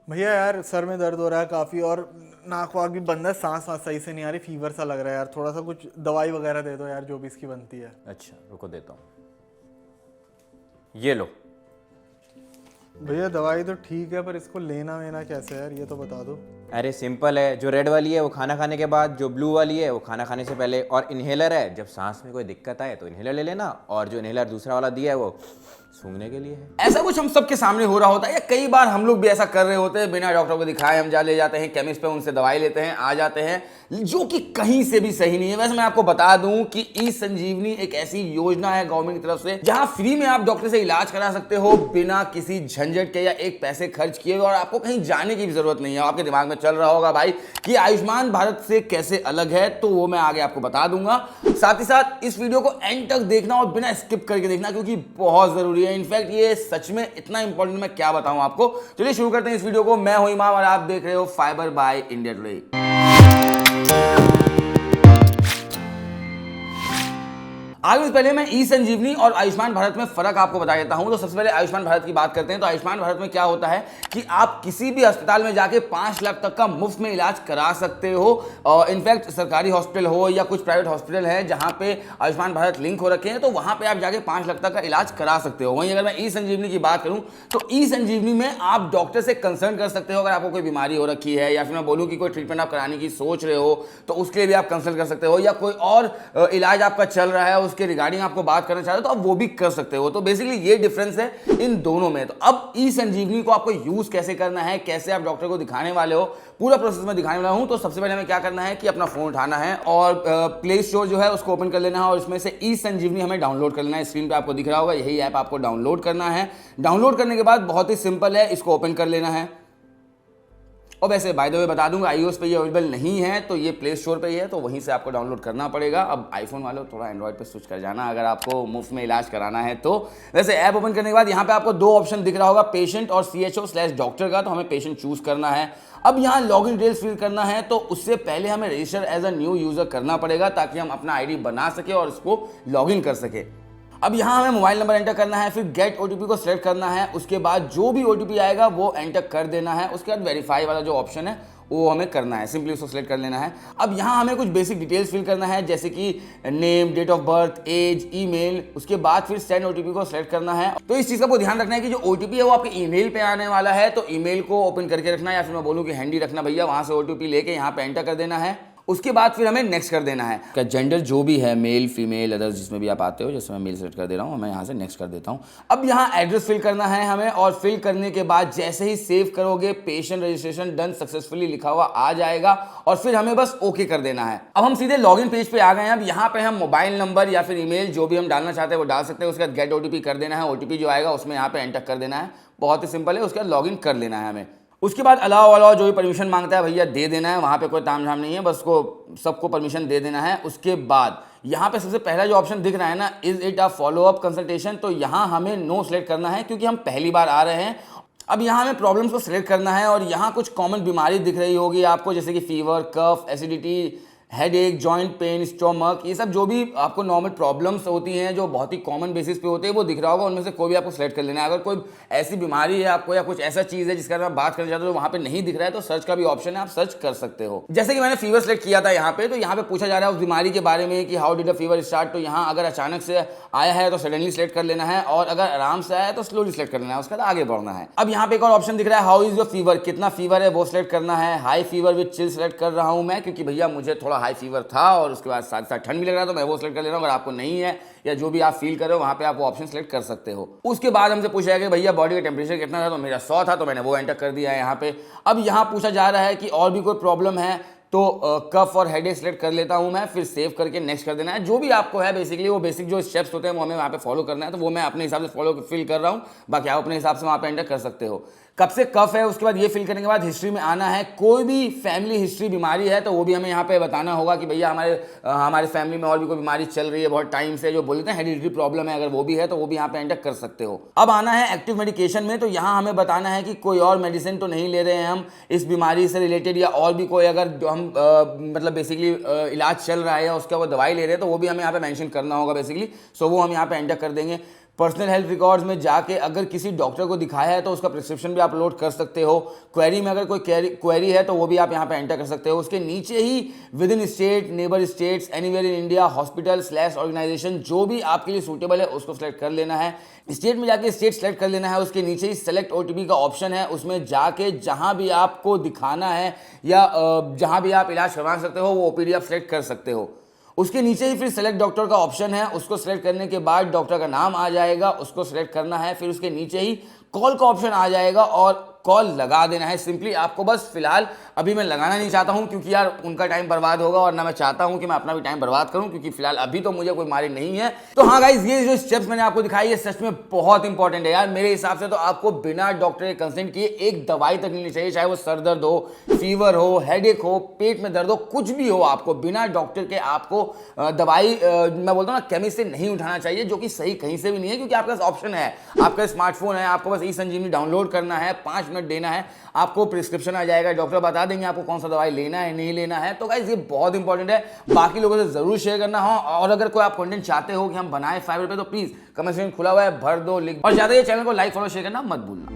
भैया यार सर में दर्द हो रहा है काफ़ी, और नाक वाक भी बंद है, सांस वास सही से नहीं आ रही, फीवर सा लग रहा है यार। थोड़ा सा कुछ दवाई वगैरह दे दो यार, जो भी इसकी बनती है। अच्छा रुको देता हूँ, ये लो। भैया दवाई तो ठीक है, पर इसको लेना वेना कैसे है यार, ये तो बता दो। अरे सिंपल है, जो रेड वाली है वो खाना खाने के बाद, जो ब्लू वाली है वो खाना खाने से पहले, और इन्हेलर है जब सांस में कोई दिक्कत आए तो इन्हेलर ले लेना, और जो इन्हेलर दूसरा वाला दिया है वो सूंघने के लिए है। ऐसा कुछ हम सबके सामने हो रहा होता है, या कई बार हम लोग भी ऐसा कर रहे होते हैं, बिना डॉक्टर को दिखाए हम ले जाते हैं केमिस्ट पे, उनसे दवाई लेते हैं, आ जाते हैं, जो कि कहीं से भी सही नहीं है। वैसे मैं आपको बता दूं कि ई संजीवनी एक ऐसी योजना है गवर्नमेंट की तरफ से, जहां फ्री में आप डॉक्टर से इलाज करा सकते हो बिना किसी झंझट के या एक पैसे खर्च किए, और आपको कहीं जाने की भी जरूरत नहीं है। आपके दिमाग में चल रहा होगा भाई कि आयुष्मान भारत से कैसे अलग है, तो वो मैं आगे आपको बता दूंगा। साथ ही साथ इस वीडियो को एंड तक देखना और बिना स्किप करके देखना, क्योंकि बहुत जरूरी है। इनफैक्ट ये सच में इतना इंपॉर्टेंट, मैं क्या बताऊं आपको। चलिए शुरू करते हैं इस वीडियो को। मैं हूं इमाम और आप देख रहे हो फाइबर बाय इंडिया टुडे। आगे पहले मैं ई संजीवनी और आयुष्मान भारत में फर्क आपको बता देता हूं। तो सबसे पहले आयुष्मान भारत की बात करते हैं। तो आयुष्मान भारत में क्या होता है कि आप किसी भी अस्पताल में जाके 5 लाख तक का मुफ्त में इलाज करा सकते हो। इनफैक्ट सरकारी हॉस्पिटल हो या कुछ प्राइवेट हॉस्पिटल है जहां पे आयुष्मान भारत लिंक हो रखे हैं, तो वहां पे आप जाके 5 लाख तक का इलाज करा सकते हो। वहीं अगर मैं ई संजीवनी की बात करूं तो ई संजीवनी में आप डॉक्टर से कंसल्ट कर सकते हो। अगर आपको कोई बीमारी हो रखी है, या फिर मैं बोलूं कि कोई ट्रीटमेंट आप कराने की सोच रहे हो, तो उसके लिए भी आप कंसल्ट कर सकते हो, या कोई और इलाज आपका चल रहा है उसके रिगार्डिंग आपको बात करना चाहते हो, तो आप वो भी कर सकते हो। तो बेसिकली ये डिफरेंस है इन दोनों में। तो अब ई संजीवनी को आपको यूज कैसे करना है, कैसे आप डॉक्टर को दिखाने वाले हो, पूरा प्रोसेस में दिखाने वाला हूं। तो सबसे पहले हमें क्या करना है कि अपना फोन उठाना है और प्ले स्टोर जो है उसको ओपन कर लेना है, और इसमें से ई संजीवनी हमें डाउनलोड कर लेना है। स्क्रीन पे आपको दिख रहा होगा, यही ऐप आपको डाउनलोड करना है। डाउनलोड करने के बाद बहुत ही सिंपल है, इसको ओपन कर लेना है। और वैसे बाय द वे बता दूंगा, iOS पे ये अवेलेबल नहीं है, तो ये प्ले स्टोर पे ही है, तो वहीं से आपको डाउनलोड करना पड़ेगा। अब आईफोन वालों थोड़ा एंड्रॉइड पे स्विच कर जाना अगर आपको मुफ्त में इलाज कराना है तो। वैसे ऐप ओपन करने के बाद यहाँ पे आपको 2 ऑप्शन दिख रहा होगा, पेशेंट और CHO/डॉक्टर का। तो हमें पेशेंट चूज करना है। अब यहाँ लॉगिन डिटेल्स फिल करना है, तो उससे पहले हमें register as a new user करना पड़ेगा, ताकि हम अपना आईडी बना सके और इसको लॉगिन कर सके। अब यहाँ हमें मोबाइल नंबर एंटर करना है, फिर गेट ओटीपी को सिलेक्ट करना है। उसके बाद जो भी ओटीपी आएगा वो एंटर कर देना है। उसके बाद वेरीफाई वाला जो ऑप्शन है वो हमें करना है, सिंपली उसको सिलेक्ट कर लेना है। अब यहाँ हमें कुछ बेसिक डिटेल्स फिल करना है, जैसे कि name, date of birth, age, email. उसके बाद फिर सेंड ओटीपी को सिलेक्ट करना है। तो इस चीज का ध्यान रखना है कि जो ओटीपी है वो आपके ईमेल पे आने वाला है, तो ईमेल को ओपन करके रखना, या फिर मैं बोलूँ कि हैंडी रखना भैया, वहां से ओटीपी लेके यहाँ पे एंटर कर देना है। उसके बाद फिर हमें नेक्स्ट कर देना है। क्या जेंडर जो भी है, मेल, फीमेल, अदर्स, जिसमें भी आप आते हो, जैसे मैं मेल सेलेक्ट कर दे रहा हूँ, मैं यहाँ से नेक्स्ट कर देता हूँ। अब यहाँ एड्रेस फिल करना है हमें, और फिल करने के बाद जैसे ही सेव करोगे, पेशेंट रजिस्ट्रेशन डन सक्सेसफुली लिखा हुआ आ जाएगा, और फिर हमें बस ओके कर देना है। अब हम सीधे लॉगिन पेज पे आ गए हैं। अब यहाँ पे हम मोबाइल नंबर या फिर ईमेल जो भी हम डालना चाहते हैं वो डाल सकते हैं। उसके बाद गेट ओटीपी कर देना है, ओटीपी जो आएगा उसमें यहाँ पे एंटर कर देना है। बहुत ही सिंपल है। उसके बाद लॉगिन कर लेना है हमें। उसके बाद अलाउ जो भी परमिशन मांगता है भैया दे देना है। वहाँ पे कोई तामझाम नहीं है, बस को सबको परमिशन दे देना है। उसके बाद यहाँ पे सबसे पहला जो ऑप्शन दिख रहा है ना, is it a follow up consultation, तो यहाँ हमें नो सेलेक्ट करना है, क्योंकि हम पहली बार आ रहे हैं। अब यहाँ हमें प्रॉब्लम्स को सिलेक्ट करना है, और यहाँ कुछ कॉमन बीमारी दिख रही होगी आपको, जैसे कि fever, cough, acidity, headache, joint pain, stomach, ये सब जो भी आपको नॉर्मल प्रॉब्लम्स होती हैं, जो बहुत ही कॉमन बेसिस पे होते हैं, वो दिख रहा होगा। उनमें से कोई भी आपको सेलेक्ट कर लेना है। अगर कोई ऐसी बीमारी है आपको, या कुछ ऐसा चीज़ है जिसका आप बात करना चाहते हो, वहाँ पे नहीं दिख रहा है, तो सर्च का भी ऑप्शन है, आप सर्च कर सकते हो। जैसे कि मैंने फीवर सेलेक्ट किया था यहाँ पे, तो यहाँ पे पूछा जा रहा है उस बीमारी के बारे में कि how did a fever start. तो यहाँ अगर अचानक से आया है तो सडनली सेलेक्ट कर लेना है, और अगर आराम से आया है तो स्लोली सेलेक्ट कर लेना है, उसके बाद आगे बढ़ना है। अब यहाँ पे एक और ऑप्शन दिख रहा है, हाउ इज योर फीवर, कितना फीवर है वो सिलेक्ट करना है। High fever with chill select कर रहा हूँ मैं, क्योंकि भैया मुझे थोड़ा हाई फीवर था, और उसके बाद साथ साथ ठंड भी लग रहा है, तो मैं वो सिलेक्ट कर ले रहा हूँ। अगर आपको नहीं है, या जो भी आप फील कर रहे हो, वहां पे आप वो ऑप्शन सेलेक्ट कर सकते हो। उसके बाद हमसे पूछा है कि भैया बॉडी का टेम्परेचर कितना था, तो मेरा 100 था, तो मैंने वो एंटर कर दिया है यहाँ पे। अब यहाँ पूछा जा रहा है कि और भी कोई प्रॉब्लम है, तो कफ और हेडेक सेलेक्ट कर लेता हूं मैं, फिर सेव करके नेक्स्ट कर देना है। जो भी आपको है बेसिकली, वो बेसिक जो स्टेप्स होते हैं वो हमें वहाँ पे फॉलो करना है, तो वो मैं अपने हिसाब से फॉलो फिल कर रहा हूँ। बाकी आप अपने हिसाब से वहाँ पे एंटर कर सकते हो। कब से कफ है, उसके बाद ये फिल करने के बाद हिस्ट्री में आना है। कोई भी फैमिली हिस्ट्री बीमारी है तो वो भी हमें यहाँ पे बताना होगा कि भैया हमारे फैमिली में और भी कोई बीमारी चल रही है बहुत टाइम से, जो बोलते हैं हेरिडिटरी प्रॉब्लम है, अगर वो भी है तो वो भी यहाँ पे एंटर कर सकते हो। अब आना है एक्टिव मेडिकेशन में, तो यहाँ हमें बताना है कि कोई और मेडिसिन तो नहीं ले रहे हैं हम इस बीमारी से रिलेटेड, या और भी कोई अगर जो हम मतलब बेसिकली इलाज चल रहा है या उसका वो दवाई ले रहे हैं, तो वो भी हमें यहाँ पे मेंशन करना होगा बेसिकली। सो वो हम यहाँ पे एंटर कर देंगे। पर्सनल हेल्थ रिकॉर्ड्स में जाके अगर किसी डॉक्टर को दिखाया है तो उसका प्रिस्क्रिप्शन भी आप लोड कर सकते हो। क्वेरी में अगर कोई क्वेरी है तो वो भी आप यहाँ पे एंटर कर सकते हो। उसके नीचे ही within state, neighbour states, anywhere in India, hospital / organisation, जो भी आपके लिए सूटेबल है उसको सिलेक्ट कर लेना है। स्टेट में जाके स्टेट सेलेक्ट कर लेना है। उसके नीचे ही सेलेक्ट OTP का ऑप्शन है, उसमें जाके जहां भी आपको दिखाना है या जहां भी आप इलाज करवा सकते हो वो OPD आप सेलेक्ट कर सकते हो। उसके नीचे ही फिर सेलेक्ट डॉक्टर का ऑप्शन है, उसको सेलेक्ट करने के बाद डॉक्टर का नाम आ जाएगा, उसको सेलेक्ट करना है। फिर उसके नीचे ही कॉल का ऑप्शन आ जाएगा और कॉल लगा देना है। सिंपली आपको बस फिलहाल अभी मैं लगाना नहीं चाहता हूं क्योंकि यार उनका टाइम बर्बाद होगा और ना मैं चाहता हूं कि मैं अपना भी टाइम बर्बाद करूं, क्योंकि फिलहाल अभी तो मुझे कोई मारी नहीं है। तो हाँ गाइज, ये जो स्टेप्स मैंने आपको दिखाई है सच में बहुत इंपॉर्टेंट है यार। मेरे हिसाब से तो आपको बिना डॉक्टर के कंसल्ट किए एक दवाई तक लेनी चाहिए, चाहे वो सर दर्द हो, फीवर हो, हेडेक हो, पेट में दर्द हो, कुछ भी हो, आपको बिना डॉक्टर के आपको दवाई मैं बोलता हूँ ना केमिस्ट से नहीं उठाना चाहिए, जो कि सही कहीं से भी नहीं है। क्योंकि आपके पास ऑप्शन है, आपका स्मार्टफोन है, आपको बस ई-संजीवनी डाउनलोड करना है, 5 मिनट देना है, आपको प्रिस्क्रिप्शन आ जाएगा, डॉक्टर बता देंगे आपको कौन सा दवाई लेना है नहीं लेना है। तो गाइस ये बहुत इंपॉर्टेंट है, बाकी लोगों से जरूर शेयर करना हो। और अगर कोई आप कंटेंट चाहते हो कि हम बनाए फाइबर पे तो प्लीज कमेंट सेक्शन खुला हुआ है, भर दो लिंक। और ज्यादा ये चैनल को लाइक फॉलो शेयर करना मत भूलना।